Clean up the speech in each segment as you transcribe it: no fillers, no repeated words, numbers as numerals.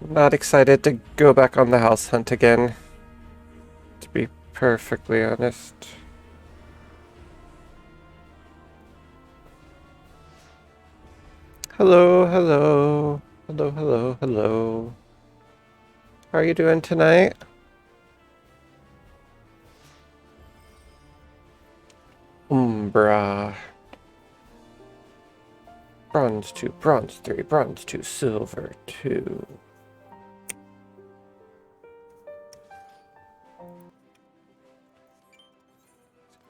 Not excited to go back on the house hunt again, to be perfectly honest. Hello, hello. Hello, hello, hello. How are you doing tonight? Umbra. Bronze 2, bronze 3, bronze 2, silver 2.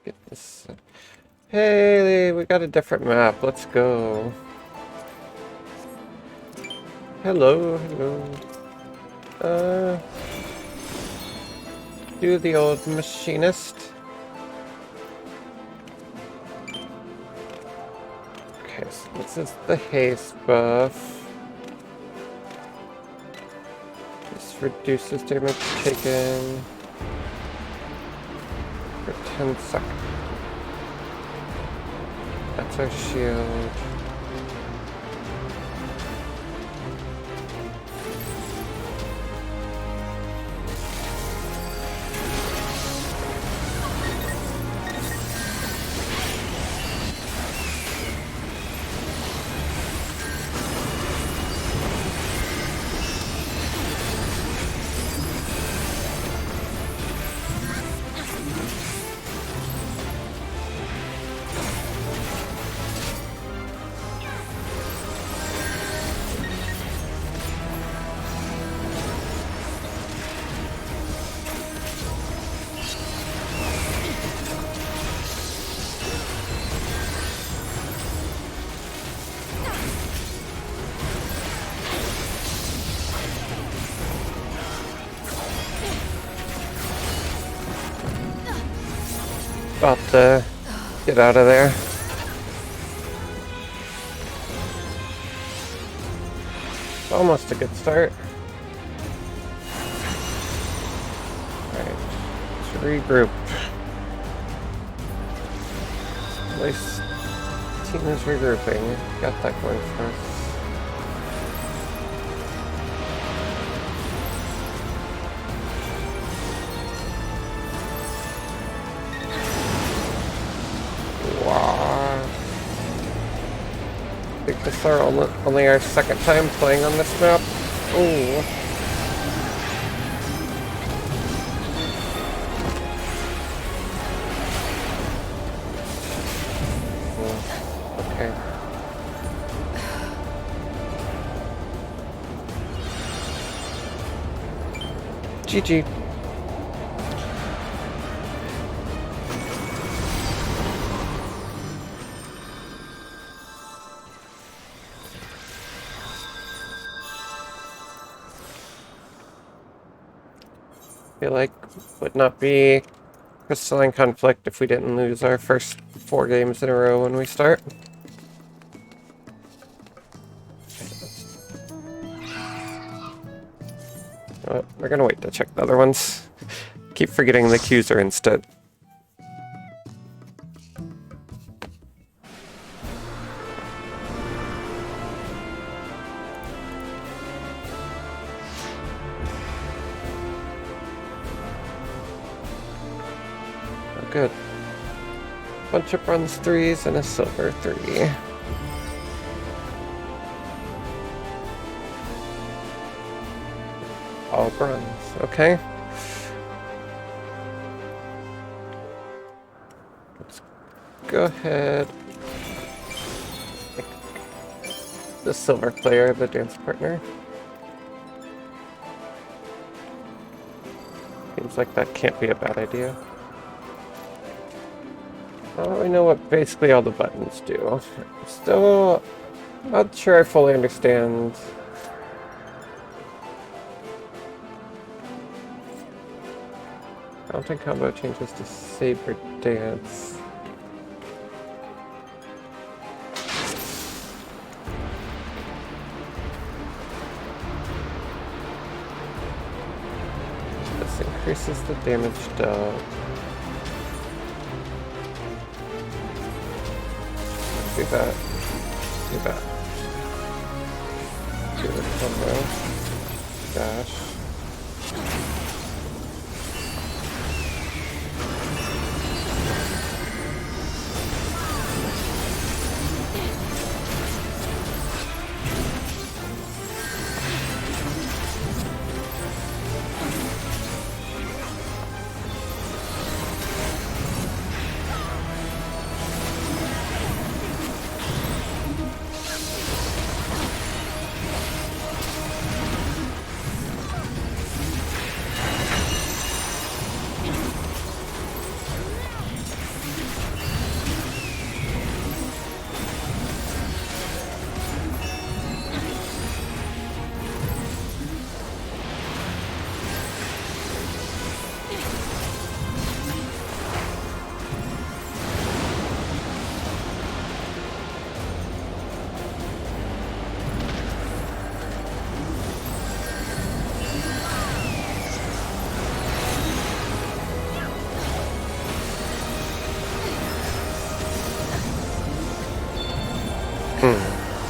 Get this. Hey, we got a different map. Let's go. Hello, hello. Do the old machinist. Okay, so this is the haste buff. This reduces damage taken for 10 seconds. That's our shield. About to get out of there. Almost a good start. Alright, let's regroup. At least the team is regrouping. Got that going for us. I think this is our only our second time playing on this map. Ooh. Okay. GG. Feel like would not be Crystalline conflict if we didn't lose our first 4 games in a row when we start. We're gonna wait to check the other ones. Keep forgetting the queues are instant. Good. Bunch of bronze 3s and a silver 3. All bronze, okay. Let's go ahead. Make the silver player the dance partner. Seems like that can't be a bad idea. We know what basically all the buttons do. Still not sure I fully understand. Mountain combo changes to saber dance. This increases the damage dealt. Do that. Do that. Do the combo. dash.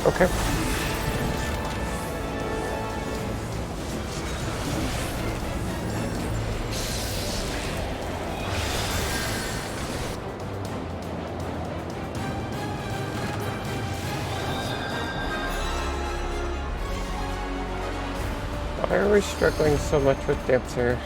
Okay. Why are we struggling so much with Dancer?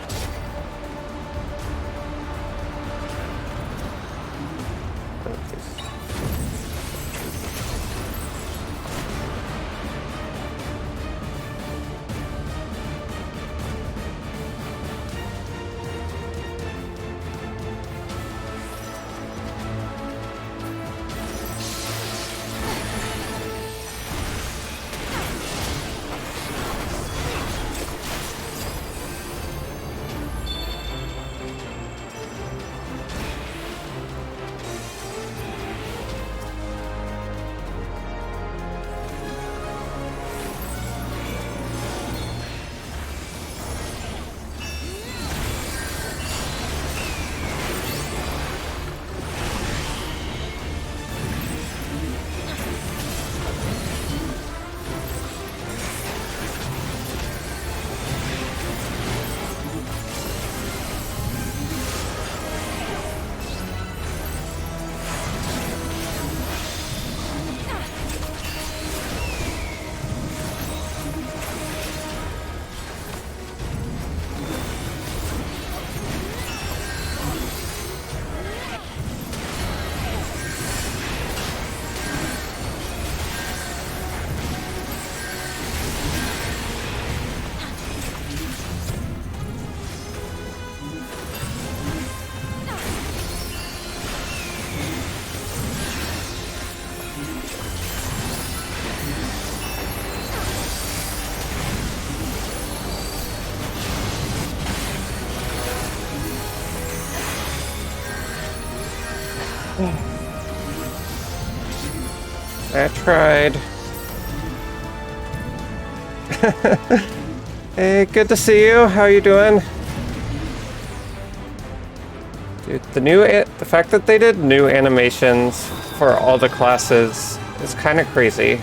I tried. Hey, good to see you. How you doing? Dude, the fact that they did new animations for all the classes is kind of crazy.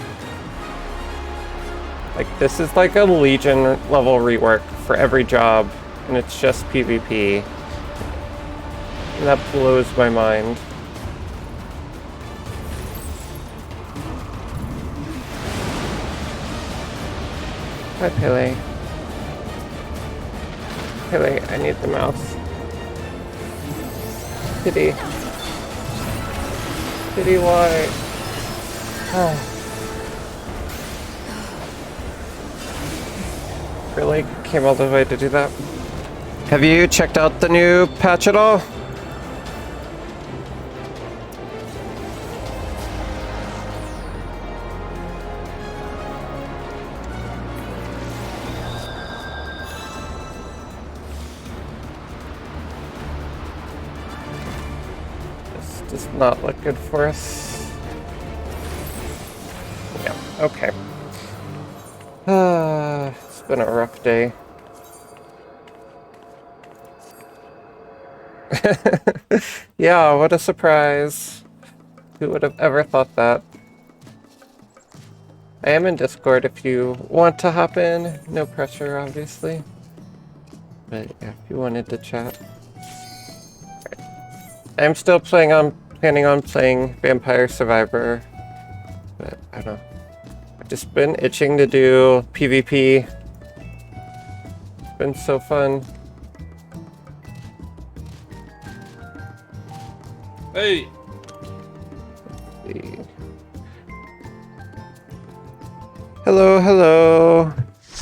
Like, this is like a Legion level rework for every job, and it's just PvP. And that blows my mind. Hi, Pele. Pele, I need the mouse. Kitty. Kitty, why? Oh. Really? Came all the way to do that? Have you checked out the new patch at all? Does not look good for us. Yeah, okay. It's been a rough day. Yeah, what a surprise. Who would have ever thought that? I am in Discord if you want to hop in. No pressure, obviously. But yeah, if you wanted to chat. Right. I'm still planning on playing Vampire Survivor. But I don't know. I've just been itching to do PvP. It's been so fun. Hey! Let's see. Hello, hello.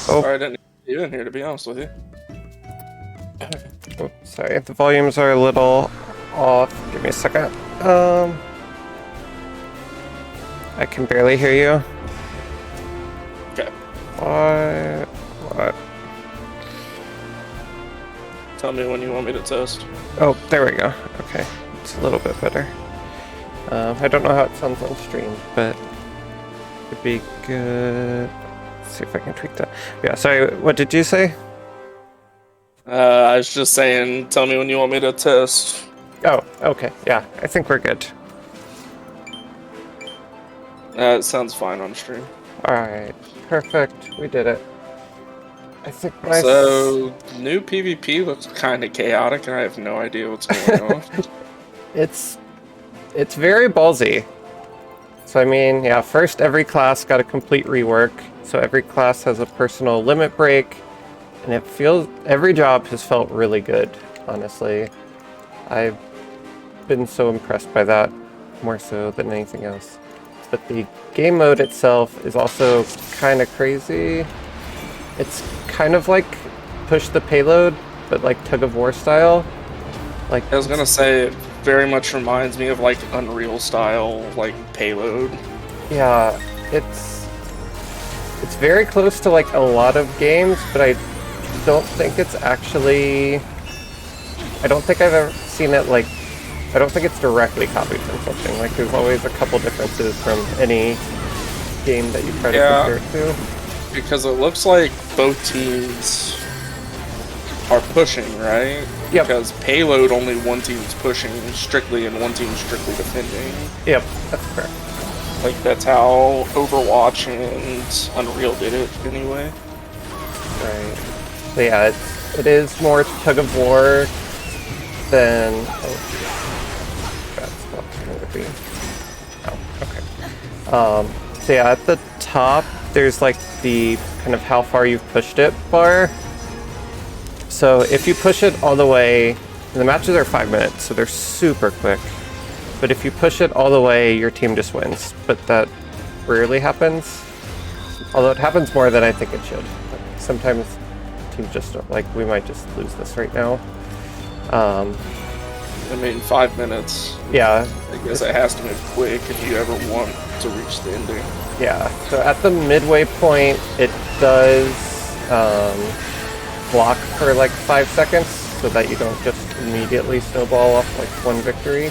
Oh. Sorry, I didn't need you in here, to be honest with you. Oh, sorry, the volumes are a little off. Give me a second. I can barely hear you. Okay. What? Tell me when you want me to test. Oh, there we go. Okay, it's a little bit better. I don't know how it sounds on stream, but it'd be good. Let's see if I can tweak that. Yeah, sorry, what did you say? I was just saying, tell me when you want me to test. Oh, okay, yeah, I think we're good. It sounds fine on stream. Alright, perfect, we did it. I think So, new PvP looks kind of chaotic, and I have no idea what's going on. It's very ballsy. So I mean, yeah, first every class got a complete rework. So every class has a personal limit break, and every job has felt really good, honestly. I've been so impressed by that, more so than anything else. But the game mode itself is also kind of crazy. It's kind of like push the payload, but like tug of war style. Like I was gonna say, it very much reminds me of like Unreal style, like payload. Yeah, it's very close to like a lot of games, but I don't think it's actually. I don't think I've ever seen it like. I don't think it's directly copied from something. Like there's always a couple differences from any game that you try to compare it to. Because it looks like both teams are pushing, right? Yep. Because payload, only one team's pushing strictly and one team's strictly defending. Yep, that's correct. Like that's how Overwatch and Unreal did it anyway. Right. So yeah, it is more tug of war than. Oh, that's not going to be. Oh, okay. So yeah, at the top there's like the kind of how far you've pushed it bar. So if you push it all the way, and the matches are 5 minutes, so they're super quick. But if you push it all the way, your team just wins. But that rarely happens. Although it happens more than I think it should. Sometimes teams just don't, like, we might just lose this right now. I mean, 5 minutes. Yeah. I guess it has to move quick if you ever want to reach the ending. Yeah, so at the midway point, it does block for like 5 seconds so that you don't just immediately snowball off like one victory.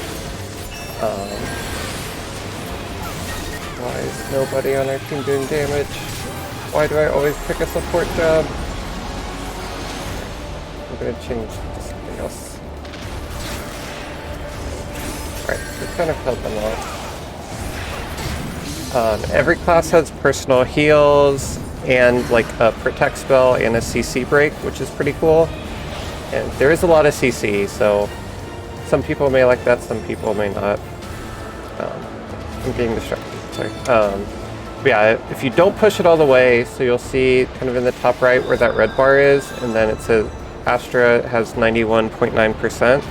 Why is nobody on our team doing damage? Why do I always pick a support job? I'm gonna change to something else. Alright, we kind of held them off. Every class has personal heals and like a protect spell and a CC break, which is pretty cool. And there is a lot of CC, so some people may like that, some people may not. I'm getting distracted, sorry. But yeah, if you don't push it all the way, so you'll see kind of in the top right where that red bar is, and then it says Astra has 91.9%.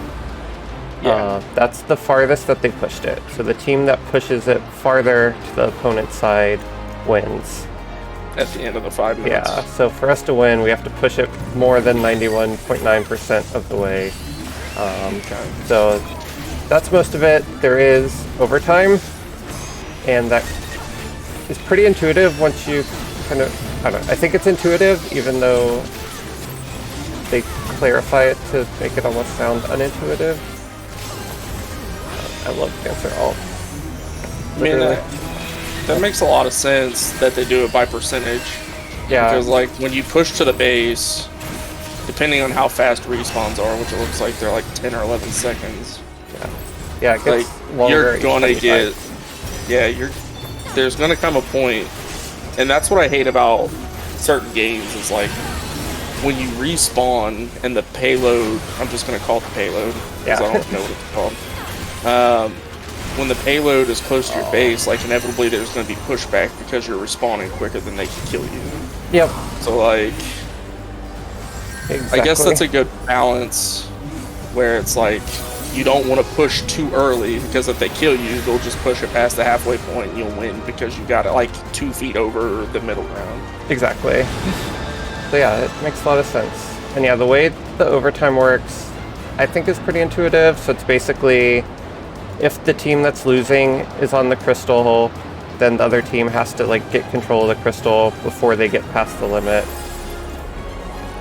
Yeah. That's the farthest that they pushed it. So the team that pushes it farther to the opponent's side wins. At the end of the 5 minutes. Yeah, so for us to win, we have to push it more than 91.9% of the way. Okay. So that's most of it. There is overtime, and that is pretty intuitive once you kind of, I don't know, I think it's intuitive even though they clarify it to make it almost sound unintuitive. I love Cancer Alt. I mean, that makes a lot of sense that they do it by percentage. Yeah. Because, like, when you push to the base, depending on how fast respawns are, which it looks like they're like 10 or 11 seconds. Yeah, it gets like, longer. You're gonna get... Yeah, there's gonna come a point And that's what I hate about certain games is like when you respawn and the payload, I'm just going to call it the payload because I don't know what it's called. When the payload is close to your base, like inevitably there's going to be pushback because you're respawning quicker than they can kill you. Yep. So like, Exactly. I guess that's a good balance where it's like you don't want to push too early because if they kill you, they'll just push it past the halfway point and you'll win because you got it like 2 feet over the middle ground. Exactly. So yeah, it makes a lot of sense. And yeah, the way the overtime works, I think is pretty intuitive. So it's basically, if the team that's losing is on the crystal, then the other team has to like get control of the crystal before they get past the limit.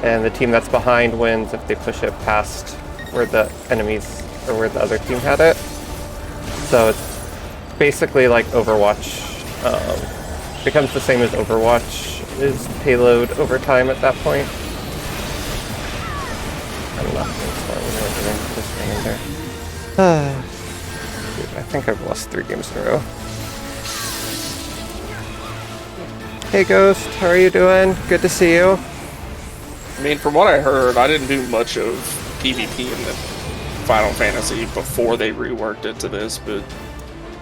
And the team that's behind wins if they push it past where the enemies or where the other team had it. So it's basically like Overwatch. Becomes the same as Overwatch is payload over time at that point. I'm not just running there. Dude, I think I've lost 3 games in a row. Hey Ghost, how are you doing? Good to see you. I mean, from what I heard, I didn't do much of PvP in the Final Fantasy before they reworked it to this, but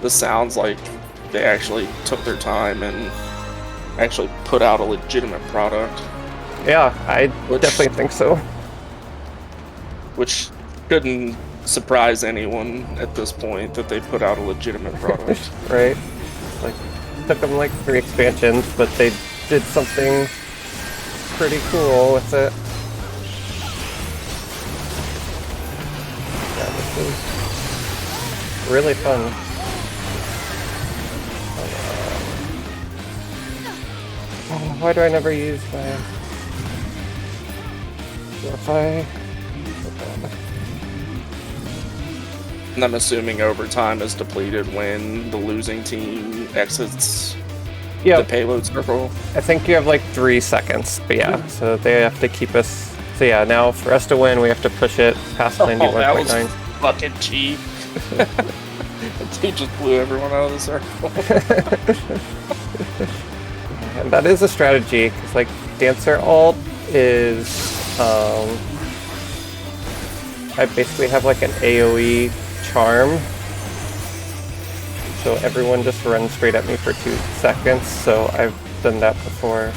this sounds like they actually took their time and actually put out a legitimate product. Yeah, I definitely think so. Which shouldn't surprise anyone at this point that they put out a legitimate product. Right? Like, took them like 3 expansions, but they did something pretty cool with it. Yeah, this is really fun. Why do I never use my Purify? And I'm assuming overtime is depleted when the losing team exits the payload circle. I think you have like 3 seconds, but yeah, so they have to keep us. So yeah, now for us to win, we have to push it past 91.9. That was fucking cheap. He just blew everyone out of the circle. And that is a strategy, because like Dancer ult is, I basically have like an AoE charm. So everyone just runs straight at me for 2 seconds, so I've done that before.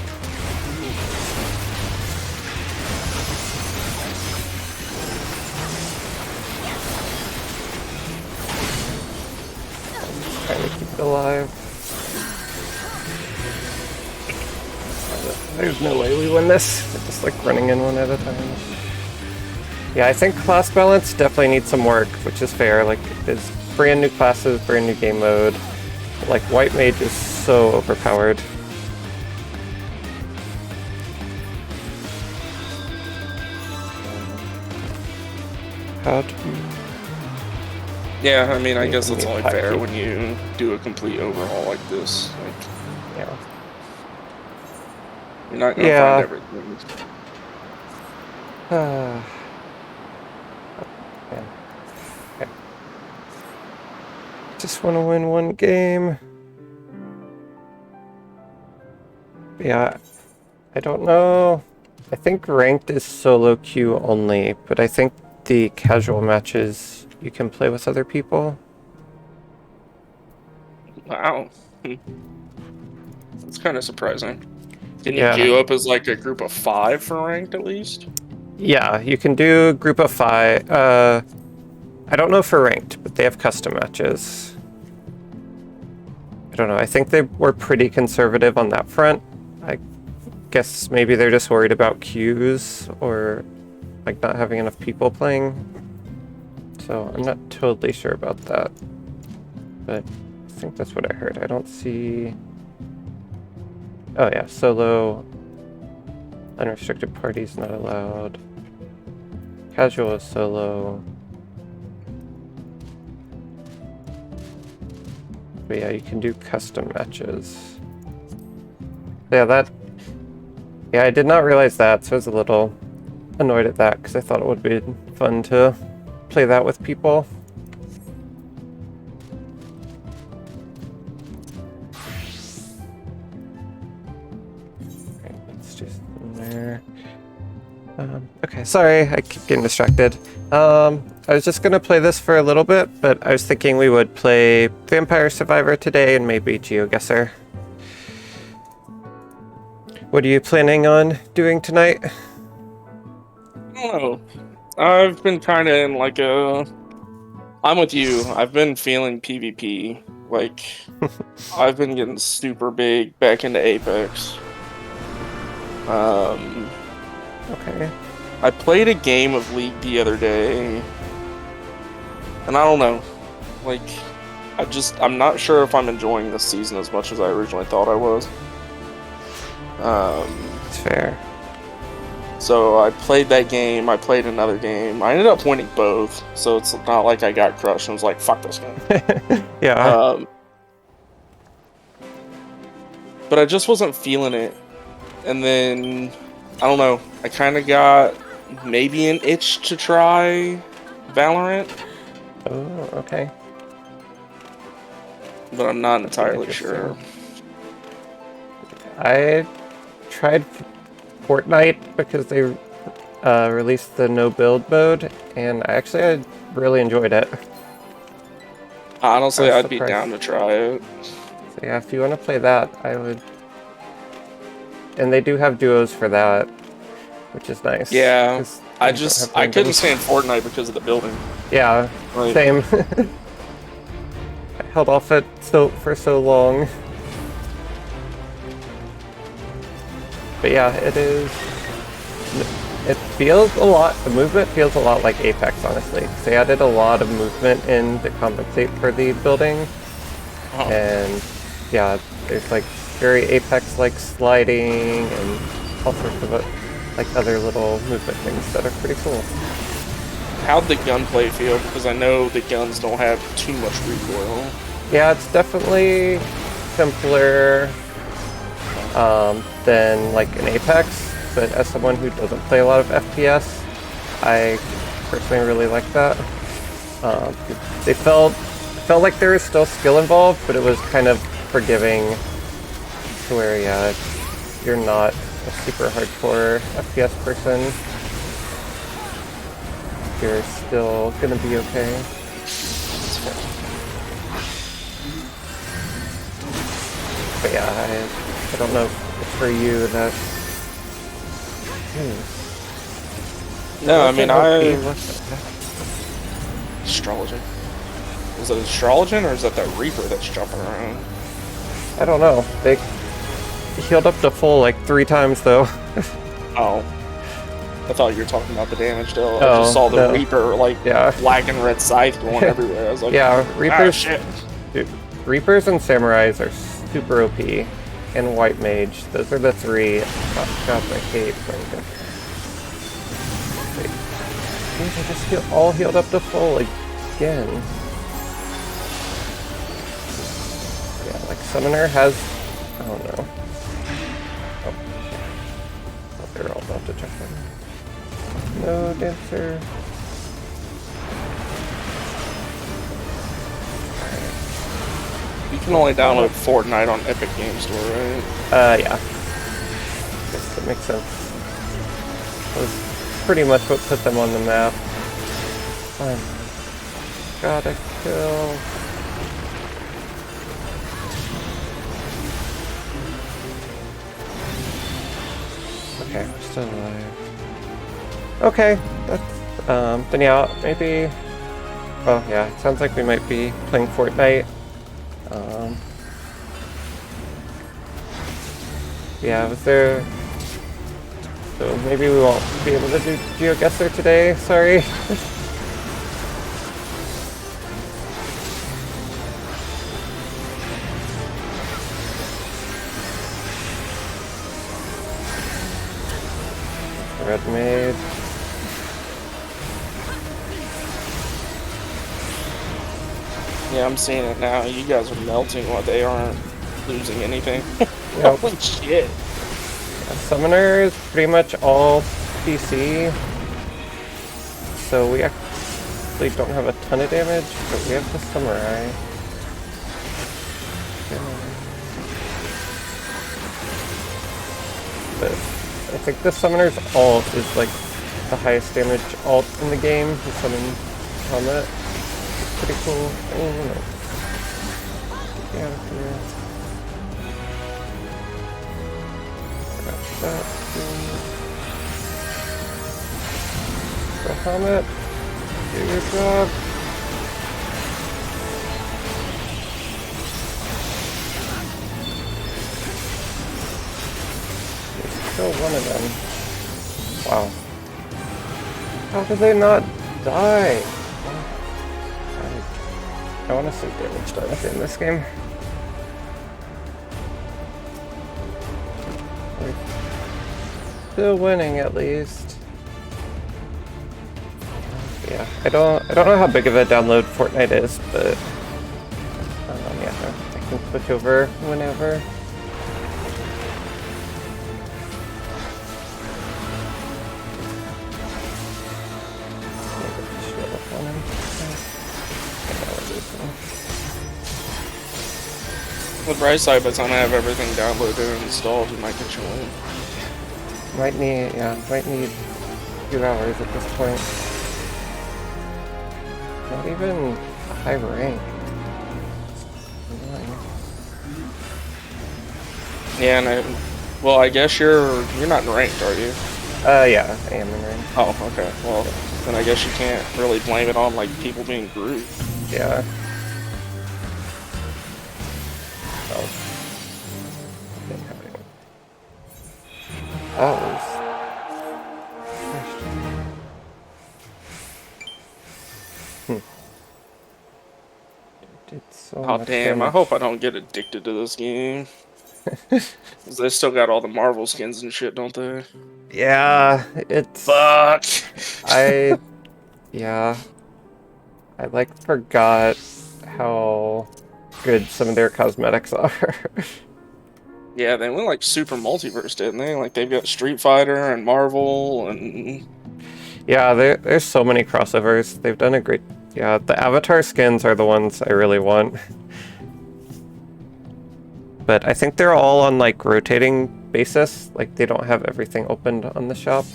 Trying to keep it alive. There's no way we win this. We're just like running in one at a time. Yeah, I think class balance definitely needs some work, which is fair. Like, there's brand new classes, brand new game mode. Like, White Mage is so overpowered. How do we... Yeah, I mean, I guess it's only fair when you do a complete overhaul like this. Like, yeah. You're not gonna find everything. Yeah. Okay. Just want to win one game. Yeah, I don't know. I think ranked is solo queue only, but I think the casual matches you can play with other people. Wow. That's kind of surprising. Can you queue up as like a group of 5 for ranked at least? Yeah, you can do group of 5. I don't know for ranked, but they have custom matches. I don't know. I think they were pretty conservative on that front. I guess maybe they're just worried about queues or like not having enough people playing. So I'm not totally sure about that. But I think that's what I heard. I don't see... Oh yeah, solo, unrestricted parties not allowed. Casual is solo. But yeah, you can do custom matches. Yeah, I did not realize that, so I was a little annoyed at that, because I thought it would be fun to play that with people. let's do something there. Okay, sorry, I keep getting distracted. I was just gonna play this for a little bit, but I was thinking we would play Vampire Survivor today and maybe GeoGuessr. What are you planning on doing tonight? I don't know. I've been kind of in like a. I'm with you. I've been feeling PvP. Like, I've been getting super big back into Apex. Okay. I played a game of League the other day, and I don't know. Like, I'm not sure if I'm enjoying this season as much as I originally thought I was. It's fair. So I played that game, I played another game. I ended up winning both, so it's not like I got crushed and was like, fuck this game. Yeah. But I just wasn't feeling it. And then, I don't know, I kind of got maybe an itch to try Valorant. Oh, okay. But I'm not entirely sure. I tried Fortnite because they released the no build mode, and I really enjoyed it. Honestly, I'd be down to try it. So yeah, if you want to play that, I would. And they do have duos for that, which is nice. Yeah, I couldn't stand Fortnite because of the building. Yeah, like, same. I held off it for so long. But yeah, it feels a lot, the movement feels a lot like Apex, honestly. They added a lot of movement in to compensate for the building. Oh. And yeah, there's like very Apex-like sliding and all sorts of like other little movement things that are pretty cool. How'd the gunplay feel? Because I know the guns don't have too much recoil. Yeah, it's definitely simpler than like an Apex, but as someone who doesn't play a lot of FPS, I personally really like that. They felt like there was still skill involved, but it was kind of forgiving to where, yeah, you're not a super hardcore FPS person. You're still gonna be okay. But yeah, I don't know if it's for you that. No, I mean, Astrologen. Is it Astrologen or is that that Reaper that's jumping around? I don't know. They healed up to full like 3 times though. Oh. I thought you were talking about the damage deal. Oh, I just saw the Reaper, like, yeah. black and red scythe going everywhere. I was like, yeah, Reapers. Shit. Dude, Reapers and Samurais are super OP. And White Mage. Those are the 3 shots I hate playing them. Wait. Dude, I just all healed up to full again. Yeah, like Summoner has. I don't know. Oh, they're all about to check in. No, Dancer. You can only download Fortnite on Epic Games Store, right? Yeah. Guess that makes sense. That was pretty much what put them on the map. Gotta kill. Okay, we're still alive. Okay, that's, then yeah, maybe... Well, yeah, it sounds like we might be playing Fortnite. Yeah, was there... So maybe we won't be able to do GeoGuessr today, sorry. Red Maid. Yeah, I'm seeing it now. You guys are melting while they aren't losing anything. Yep. Holy shit. Yeah, Summoner is pretty much all PC. So we actually don't have a ton of damage, but we have the Samurai. but I think the Summoner's ult is like the highest damage ult in the game. The Summon Helmet. It's pretty cool. Oh no. Get out of here. Got that. The helmet. Do your job. There's still one of them. Wow. How did they not die? I want to see damage done in this game. We're still winning at least. Yeah, I don't know how big of a download Fortnite is, but yeah, I can switch over whenever. The bright side, by the time I have everything downloaded and installed, you might get your win. Might need a few hours at this point. Not even a high rank. Yeah, and well, I guess you're not ranked, are you? Yeah, I am in rank. Oh, okay. Well, then I guess you can't really blame it on like people being grouped. Yeah. Oh. Didn't have anyone. That was. Did so Oh much damn! I damage. hope I don't get addicted to this game. 'Cause they still got all the Marvel skins and shit, don't they? Yeah, it's. Fuck. Yeah. I like forgot how good some of their cosmetics are. Yeah, they went like super multiverse, didn't they? Like they've got Street Fighter and Marvel and. Yeah, there's so many crossovers. They've done a great. Yeah, the avatar skins are the ones I really want. But I think they're all on like rotating basis. Like they don't have everything opened on the shop.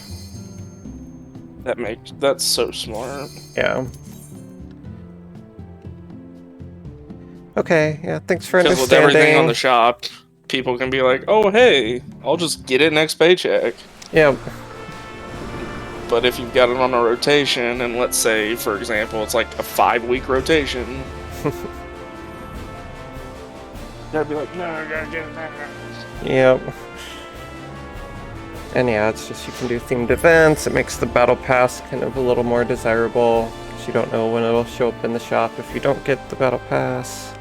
That's so smart. Yeah. Okay, yeah, thanks for Because understanding. with everything on the shop, people can be like, oh hey, I'll just get it next paycheck. Yeah. But if you've got it on a rotation, and let's say, for example, it's like a 5-week rotation, I'd be like, no, I gotta get it now. Yep. And yeah, it's just you can do themed events. It makes the battle pass kind of a little more desirable because you don't know when it'll show up in the shop if you don't get the battle pass.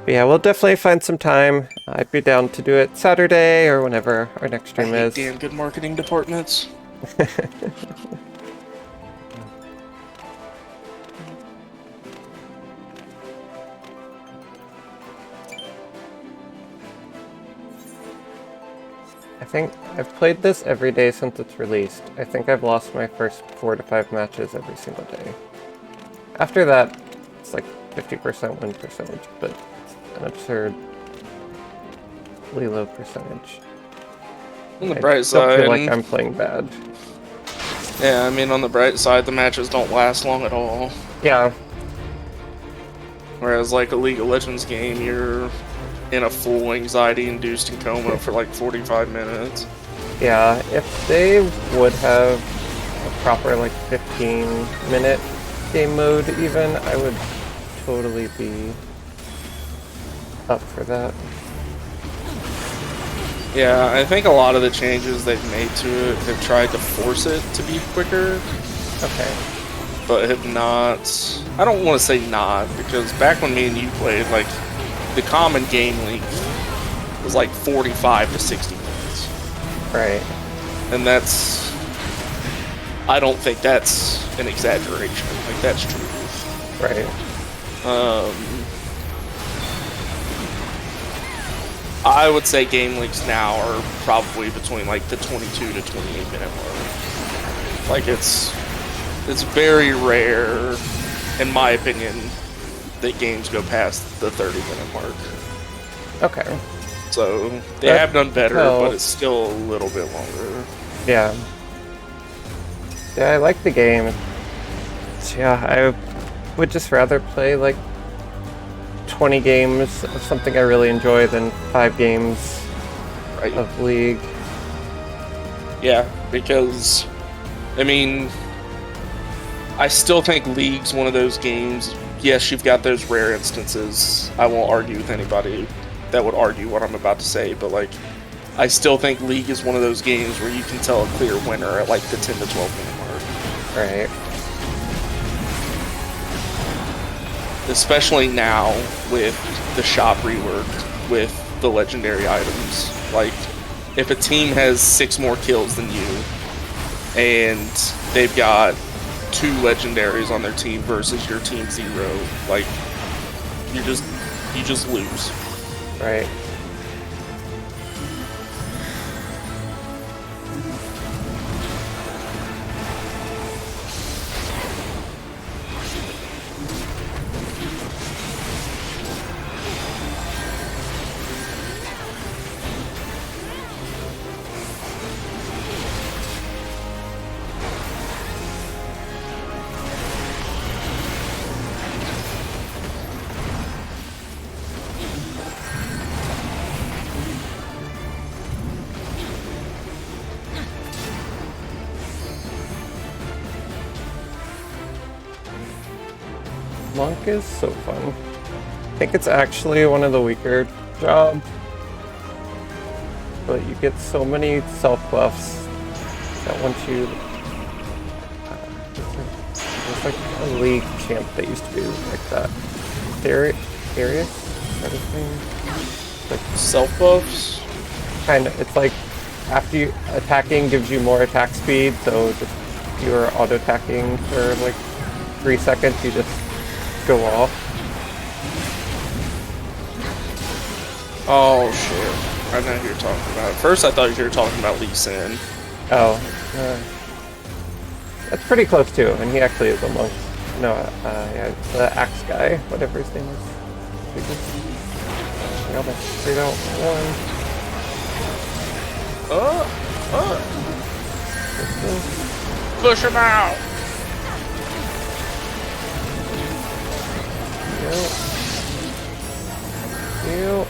But yeah, we'll definitely find some time. I'd be down to do it Saturday or whenever our next stream is. Damn good marketing departments. I think I've played this every day since it's released. I think I've lost my first 4 to 5 matches every single day. After that, it's like 50% win percentage, but it's an absurdly low percentage. On the I bright don't side, feel like I'm playing bad. yeah, I mean, on the bright side, the matches don't last long at all. Yeah. Whereas, like a League of Legends game, you're in a full anxiety-induced coma for like 45 minutes. Yeah, if they would have a proper like 15-minute game mode even, I would totally be up for that. Yeah, I think a lot of the changes they've made to it have tried to force it to be quicker, Okay. but have not. I don't want to say not, because back when me and you played, like, the common game length was like 45 to 60 minutes. Right. And that's. I don't think that's an exaggeration. Like, that's true. Right. I would say game lengths now are probably between like the 22 to 28 minute mark. Like it's very rare, in my opinion, that games go past the 30-minute mark. Okay. So they have done better, but it's still a little bit longer. Yeah. Yeah, I like the game. Yeah, I would just rather play like 20 games of something I really enjoy than 5 games of League. Yeah, because, I mean, I still think League's one of those games. Yes, you've got those rare instances. I won't argue with anybody that would argue what I'm about to say, but like, I still think League is one of those games where you can tell a clear winner at like the 10 to 12 minute mark. Right. Especially now with the shop rework, with the legendary items. Like, if a team has 6 more kills than you, and they've got 2 legendaries on their team versus your team 0, like, you just lose. Right. Monk is so fun. I think it's actually one of the weaker jobs, but you get so many self buffs that once you there's like a League champ that used to be like that. Darius? Is that his name? Like self buffs? Kind of. It's like after you attacking gives you more attack speed, so just if you are auto attacking for like 3 seconds, you just go off. Oh shit! I know who you're talking about. At first, I thought you were talking about Lee Sin. Oh, that's pretty close too, and he actually is a monk. No, yeah, the axe guy, whatever his name is. We almost figured out one. Push him out! Yep.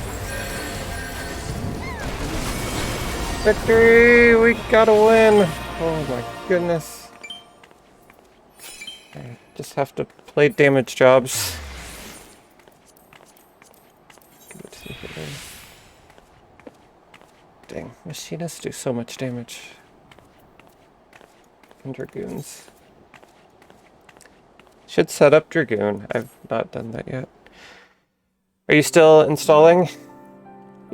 Victory! We gotta win! Oh my goodness. I just have to play damage jobs. Dang, machinists do so much damage. And Dragoons. Should set up Dragoon. I've not done that yet. Are you still installing?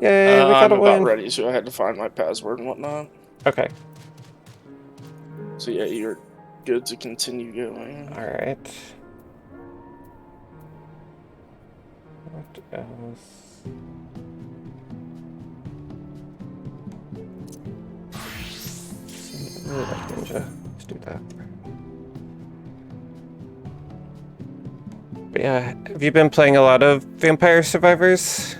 Yay, we gotta win. I'm about ready, so I had to find my password and whatnot. Okay. So yeah, you're good to continue going. Alright. What else? I really like Ninja. Let's do that. But yeah, have you been playing a lot of Vampire Survivors?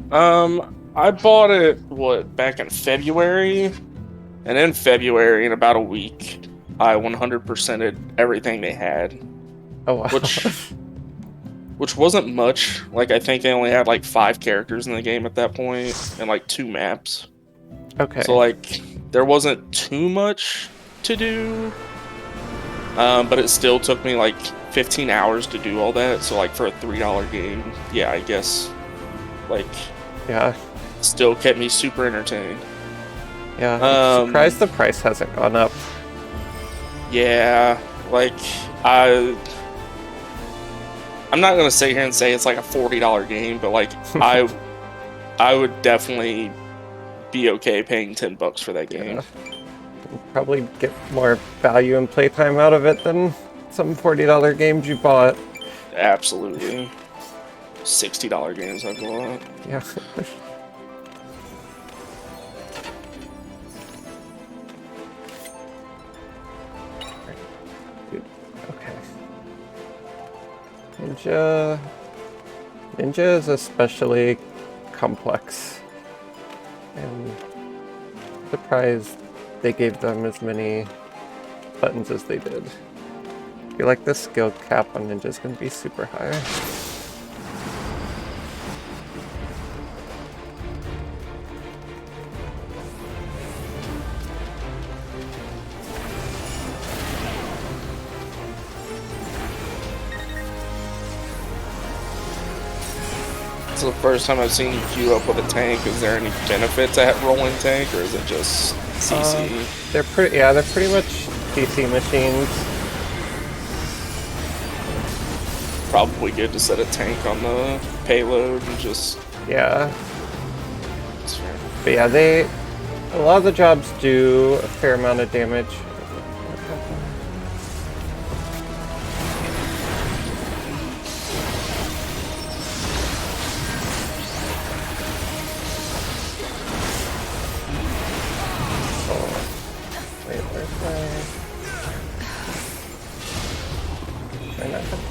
I bought it, back in February? And in February, in about a week, I 100%ed everything they had. Oh, wow. Which wasn't much. Like, I think they only had, like, 5 characters in the game at that point, and, like, 2 maps. Okay. So, like, there wasn't too much to do. But it still took me, like, 15 hours to do all that. So, like, for a $3 game, yeah, I guess, like... Yeah. Still kept me super entertained. Yeah, I'm surprised the price hasn't gone up. Yeah, like, I'm not gonna sit here and say it's like a $40 game, but like, I would definitely be okay paying $10 for that game. Yeah. You'll probably get more value and playtime out of it than some $40 games you bought. Absolutely. $60 games I bought. Yeah. Ninja is especially complex. I'm surprised they gave them as many buttons as they did. I feel like the skill cap on Ninja is going to be super high. It's the first time I've seen you queue up with a tank. Is there any benefit to that rolling tank, or is it just CC? They're pretty much CC machines. Probably good to set a tank on the payload and just... Yeah. That's fair. But yeah, a lot of the jobs do a fair amount of damage.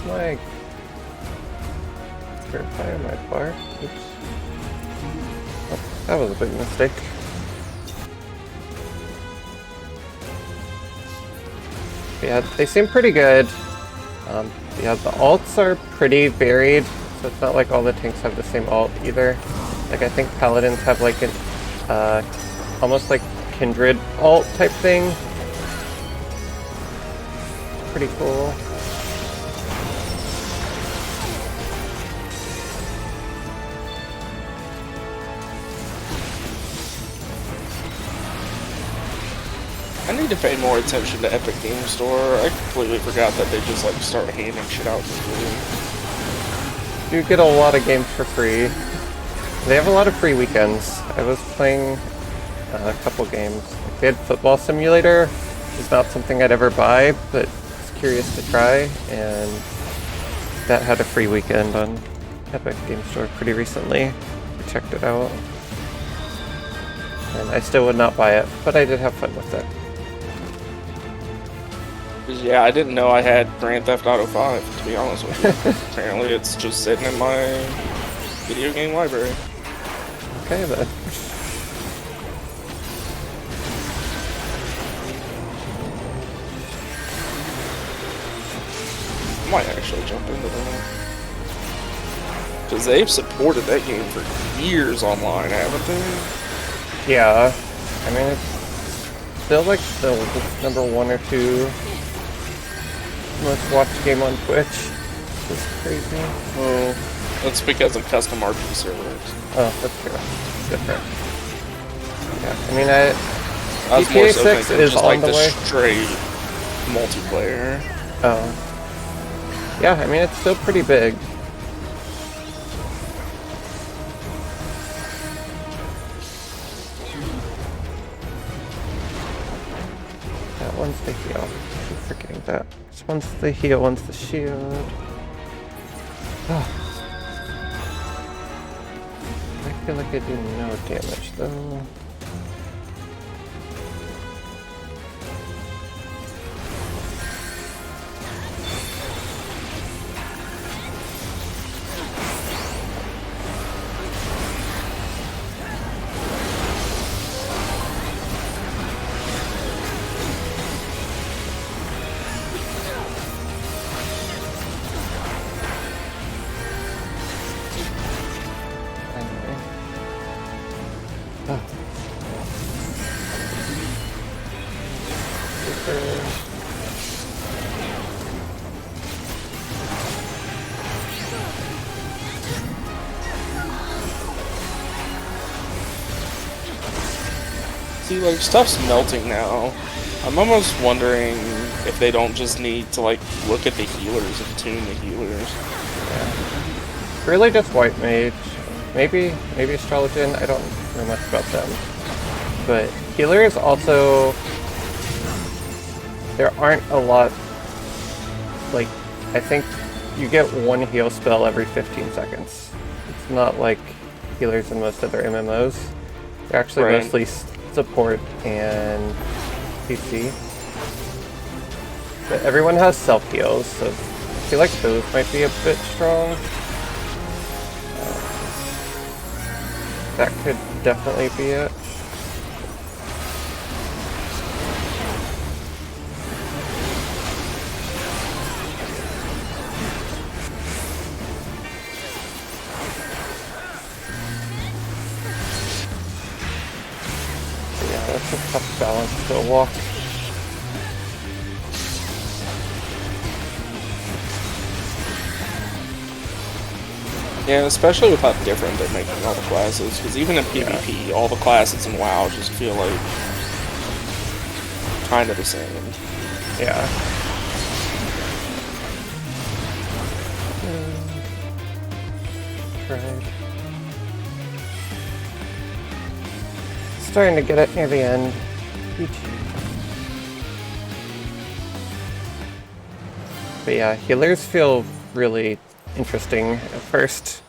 My verify on my bar. Oops. Oh, that was a big mistake. Yeah, they seem pretty good. Yeah, the alts are pretty varied, so it's not like all the tanks have the same alt either. Like I think paladins have like an almost like kindred alt type thing. Pretty cool. I need to pay more attention to Epic Game Store. I completely forgot that they just like start handing shit out for free. You get a lot of games for free. They have a lot of free weekends. I was playing a couple games. Like they had Football Simulator. It's not something I'd ever buy, but I was curious to try, and that had a free weekend on Epic Game Store pretty recently. I checked it out. And I still would not buy it, but I did have fun with it. Yeah, I didn't know I had Grand Theft Auto 5, to be honest with you. Apparently it's just sitting in my video game library. Okay then. I might actually jump into that. Because they've supported that game for years online, haven't they? Yeah. I mean, it's still like the #1 or 2 most watched game on Twitch. It's crazy. Well, that's because of custom RP servers. Oh, that's true. It's different. Yeah, I mean, I was more GTA so 6 thinking is just on like the way. straight multiplayer. Oh. Yeah, I mean, it's still pretty big. That one's the heal. I keep forgetting that. This one's the heal, one's the shield. Oh. I feel like I do no damage though. See, like, stuff's melting now. I'm almost wondering if they don't just need to, like, look at the healers and tune the healers. Yeah. Really just White Mage. Maybe Astrologian. I don't know much about them. But healers also... There aren't a lot... Like, I think you get one heal spell every 15 seconds. It's not like healers in most other MMOs. They're actually Right. mostly support and PC. But everyone has self-heals, so I feel like those might be a bit strong. That could definitely be it. Yeah, that's a tough balance to walk. Yeah, especially with how different they're making all the classes. Because even in PvP, all the classes in WoW just feel like kind of the same. Yeah. Right. Starting to get it near the end. But yeah, healers feel really interesting at first.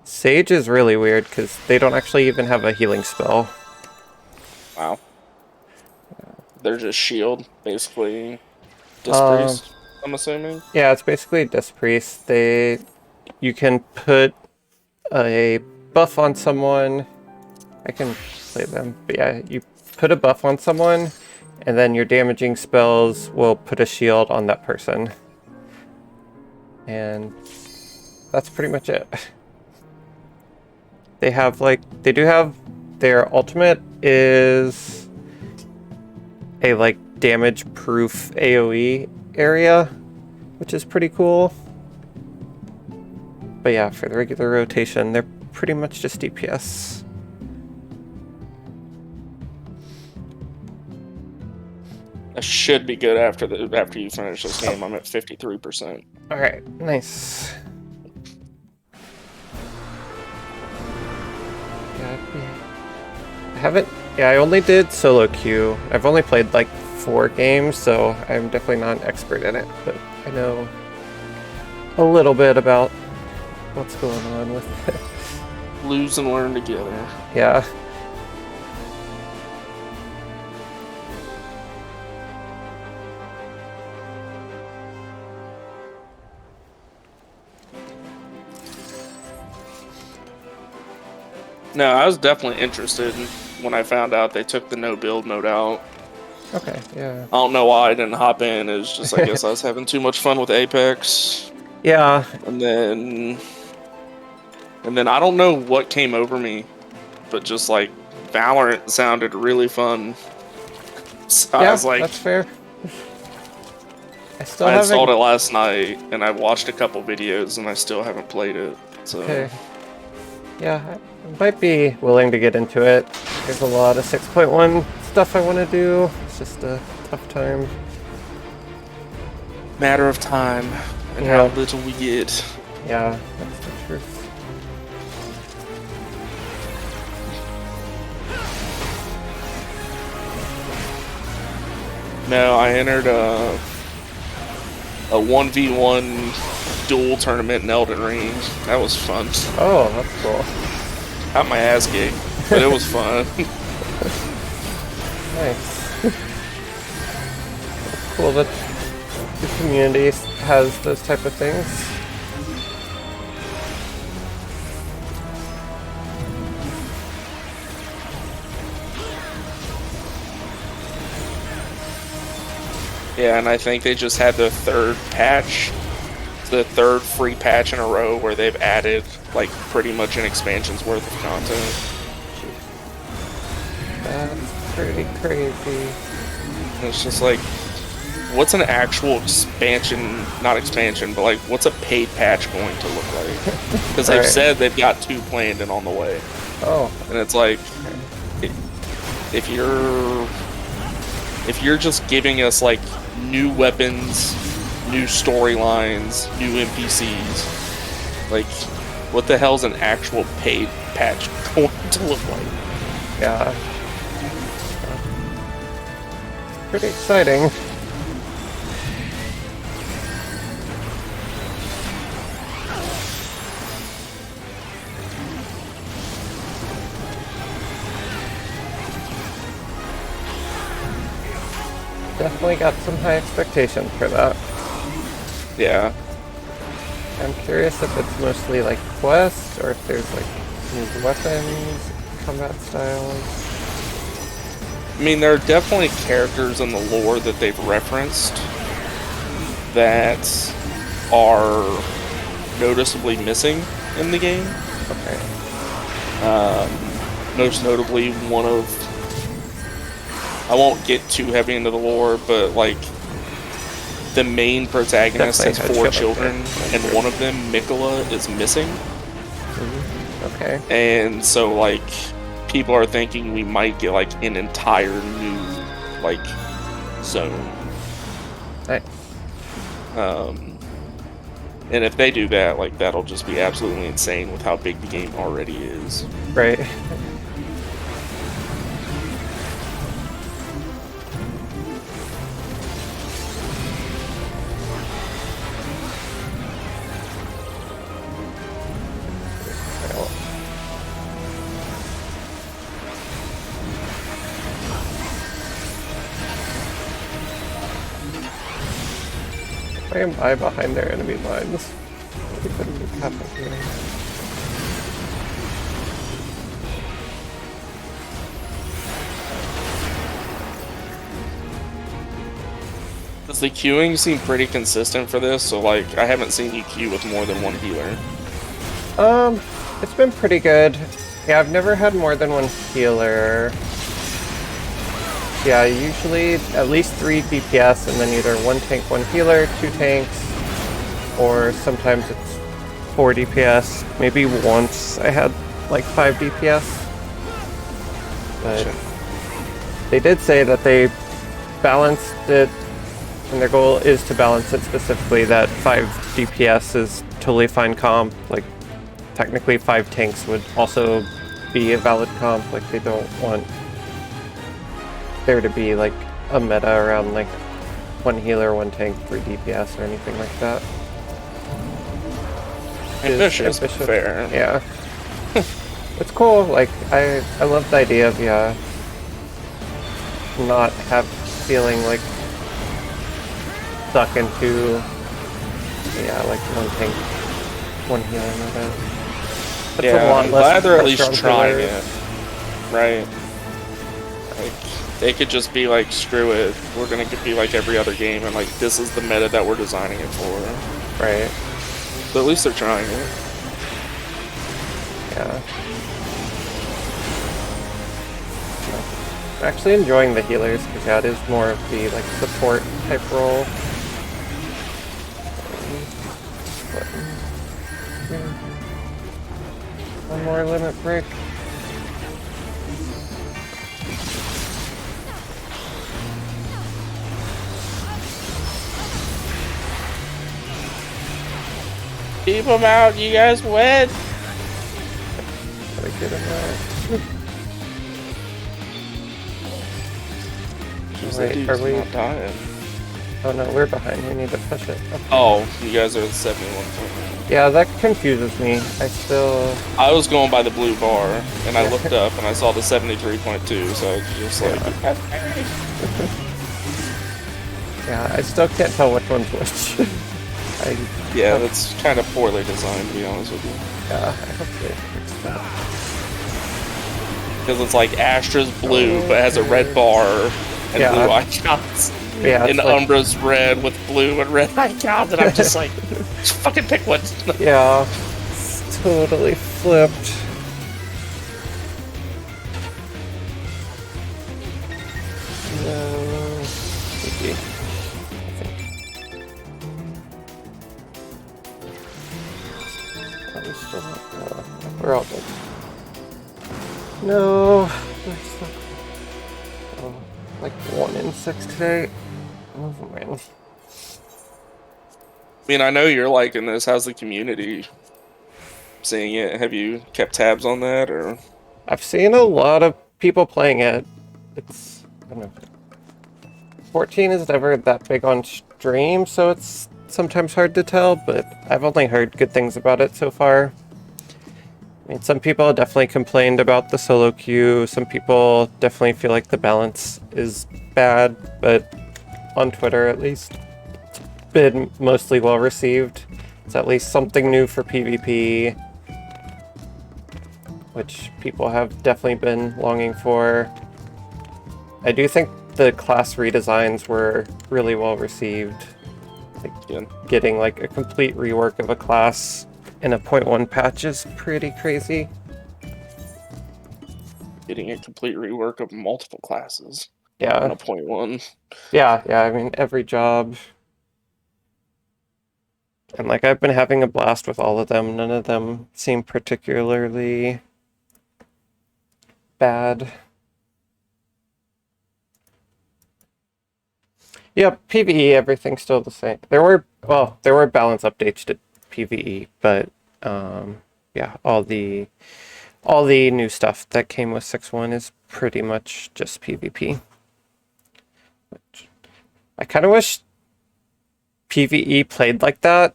Sage is really weird because they don't actually even have a healing spell. Wow. They're just shield, basically. Disc Priest, I'm assuming. Yeah, it's basically Disc Priest. You can put a buff on someone. I can play them, but yeah, you put a buff on someone, and then your damaging spells will put a shield on that person. And that's pretty much it. They do have their ultimate is a damage proof AoE area, which is pretty cool. But yeah, for the regular rotation, they're pretty much just DPS. That should be good after you finish this game. I'm at 53%. All right, nice. I only did solo queue. I've only played 4 games, so I'm definitely not an expert in it, but I know a little bit about what's going on with it. Lose and learn together. Yeah. No, I was definitely interested when I found out they took the no build mode out. Okay, yeah. I don't know why I didn't hop in. It was just, I guess I was having too much fun with Apex. Yeah. And then I don't know what came over me, but just Valorant sounded really fun. So yeah, I was like, that's fair. I installed it last night and I watched a couple videos and I still haven't played it. So okay. Yeah, I might be willing to get into it. There's a lot of 6.1 stuff I want to do. It's just a tough time. Matter of time and how little we get. Yeah, that's the truth. No, I entered a 1v1 duel tournament in Elden Ring. That was fun. Oh, that's cool. Got my ass kicked, but it was fun. Nice. Cool that the community has those type of things. Yeah, and I think they just had the third free patch in a row where they've added pretty much an expansion's worth of content. That's pretty crazy. And it's just what's an actual expansion, not expansion, but what's a paid patch going to look like? Because they've said they've got 2 planned and on the way. Oh. And it's if you're just giving us new weapons, new storylines, new NPCs, what the hell's an actual paid patch going to look like? Yeah. Pretty exciting. Definitely got some high expectations for that. Yeah. I'm curious if it's mostly like quests or if there's like new weapons, combat styles. I mean, there are definitely characters in the lore that they've referenced that are noticeably missing in the game. Okay. Most notably, one of... I won't get too heavy into the lore, but, like, the main protagonist has 4 children, and one of them, Mikola, is missing. Okay. And so, like, people are thinking we might get, like, an entire new, like, zone. Nice. And if they do that, like, that'll just be absolutely insane with how big the game already is. Right. Why am I behind their enemy lines? What couldn't happen here? Does the queuing seem pretty consistent for this? So, like, I haven't seen you queue with more than one healer. It's been pretty good. Yeah, I've never had more than one healer. Yeah, usually at least 3 DPS and then either 1 tank, 1 healer, 2 tanks, or sometimes it's 4 DPS. Maybe once I had like 5 DPS. But they did say that they balanced it, and their goal is to balance it specifically that 5 DPS is totally fine comp. Like, technically 5 tanks would also be a valid comp. Like, they don't want there to be like a meta around like 1 healer, 1 tank, 3 DPS or anything like that. Ambitious, fair. Yeah. It's cool. Like, I love the idea of, yeah, not feeling like stuck into, yeah, like 1 tank, 1 healer meta. It's yeah, a lot I'm less glad they're at least strong trying healers. it. Right. Like, they could just be like, screw it, we're gonna be like every other game, and like, this is the meta that we're designing it for. Right. But at least they're trying it. Yeah. I'm actually enjoying the healers because, yeah, it is more of the like support type role. One more limit break. Keep them out, you guys win! Gotta get him out. Wait, are we not dying? Oh no, we're behind. We need to push it. Okay. Oh, you guys are at 71. Yeah, that confuses me. I was going by the blue bar, and I looked up and I saw the 73.2, so I was just like... Yeah, I still can't tell which one's which. Yeah, that's kind of poorly designed, to be honest with you. Yeah, I hope they fix that. Because it's like Astra's blue, but has a red bar and blue icons. Yeah, and like... Umbra's red with blue and red icons, and I'm just like, just fucking pick one. Yeah, it's totally flipped. No. Okay. We're all good. No. Oh, like 1 in 6 today. Oh man. I mean, I know you're liking this. How's the community seeing it? Have you kept tabs on that, or? I've seen a lot of people playing it. It's, I don't know. 14 is never that big on stream, so it's sometimes hard to tell, but I've only heard good things about it so far. I mean, some people definitely complained about the solo queue. Some people definitely feel like the balance is bad, but on Twitter at least, it's been mostly well received. It's at least something new for PvP, which people have definitely been longing for. I do think the class redesigns were really well received. Like, getting like a complete rework of a class in a 0.1 patch is pretty crazy. Getting a complete rework of multiple classes. Yeah. On a 0.1. Yeah, I mean, every job. And like, I've been having a blast with all of them. None of them seem particularly bad. Yep, PvE, everything's still the same. There were balance updates to PvE, but yeah, all the new stuff that came with 6.1 is pretty much just PvP. Which I kind of wish PvE played like that.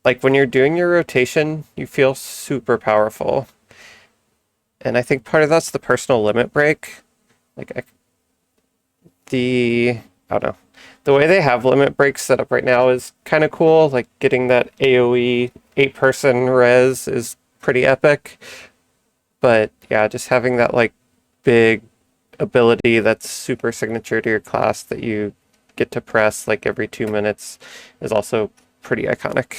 Like, when you're doing your rotation, you feel super powerful. And I think part of that's the personal limit break. Like, I don't know. The way they have limit breaks set up right now is kind of cool. Like, getting that AoE 8-person res is pretty epic. But yeah, just having that like big ability that's super signature to your class that you get to press like every 2 minutes is also pretty iconic.